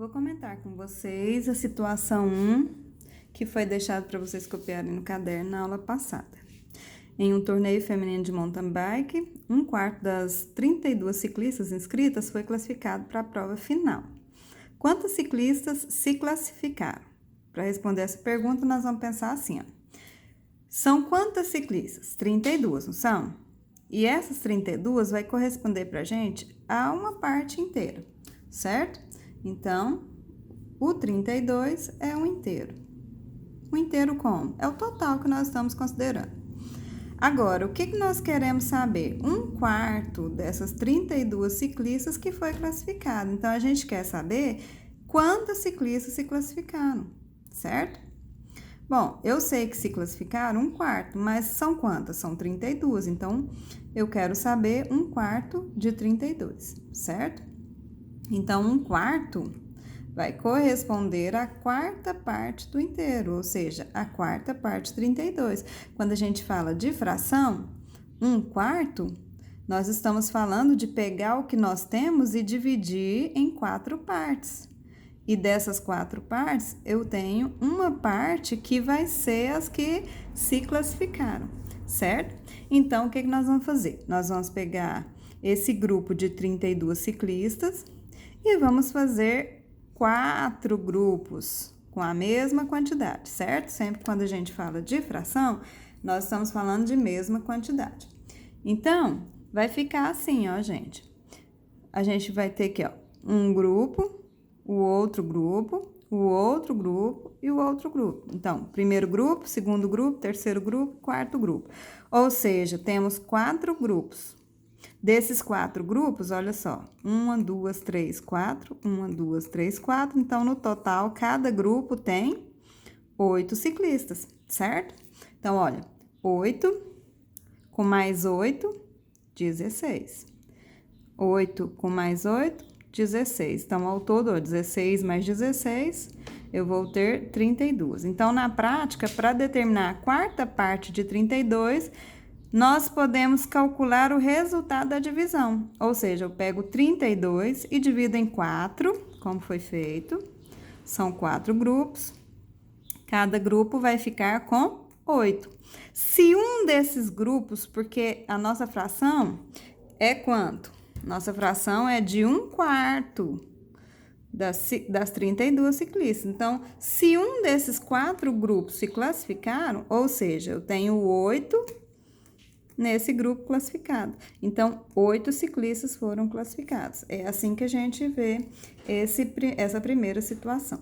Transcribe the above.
Vou comentar com vocês a situação 1, que foi deixado para vocês copiarem no caderno na aula passada. Em um torneio feminino de mountain bike, 1/4 das 32 ciclistas inscritas foi classificado para a prova final. Quantas ciclistas se classificaram? Para responder essa pergunta, nós vamos pensar assim, ó. São quantas ciclistas? 32, não são? E essas 32 vai corresponder para a gente a uma parte inteira, certo? Então, o 32 é um inteiro. O inteiro como? É o total que nós estamos considerando. Agora, o que nós queremos saber? 1/4 dessas 32 ciclistas que foi classificado. Então, a gente quer saber quantas ciclistas se classificaram, certo? Bom, eu sei que se classificaram 1/4, mas são quantas? São 32. Então, eu quero saber 1/4 de 32, certo? Então, 1/4 vai corresponder à quarta parte do inteiro, ou seja, a quarta parte de 32. Quando a gente fala de fração, 1/4, nós estamos falando de pegar o que nós temos e dividir em 4 partes. E dessas 4 partes, eu tenho uma parte que vai ser as que se classificaram, certo? Então, o que nós vamos fazer? Nós vamos pegar esse grupo de 32 ciclistas e vamos fazer 4 grupos com a mesma quantidade, certo? Sempre quando a gente fala de fração, nós estamos falando de mesma quantidade. Então, vai ficar assim, ó, gente. A gente vai ter aqui, ó, um grupo, o outro grupo, o outro grupo e o outro grupo. Então, primeiro grupo, segundo grupo, terceiro grupo, quarto grupo. Ou seja, temos 4 grupos. Desses 4 grupos, olha só, 1, 2, 3, 4, 1, 2, 3, 4. Então, no total, cada grupo tem 8 ciclistas, certo? Então, olha, 8 com mais 8, 16. 8 com mais 8, 16. Então, ao todo, ó, 16 mais 16, eu vou ter 32. Então, na prática, para determinar a quarta parte de 32, nós podemos calcular o resultado da divisão. Ou seja, eu pego 32 e divido em 4, como foi feito. São 4 grupos. Cada grupo vai ficar com 8. Se um desses grupos, porque a nossa fração é quanto? Nossa fração é de 1/4 das 32 ciclistas. Então, se um desses 4 grupos se classificaram, ou seja, eu tenho 8 nesse grupo classificado. Então, 8 ciclistas foram classificados. É assim que a gente vê essa primeira situação.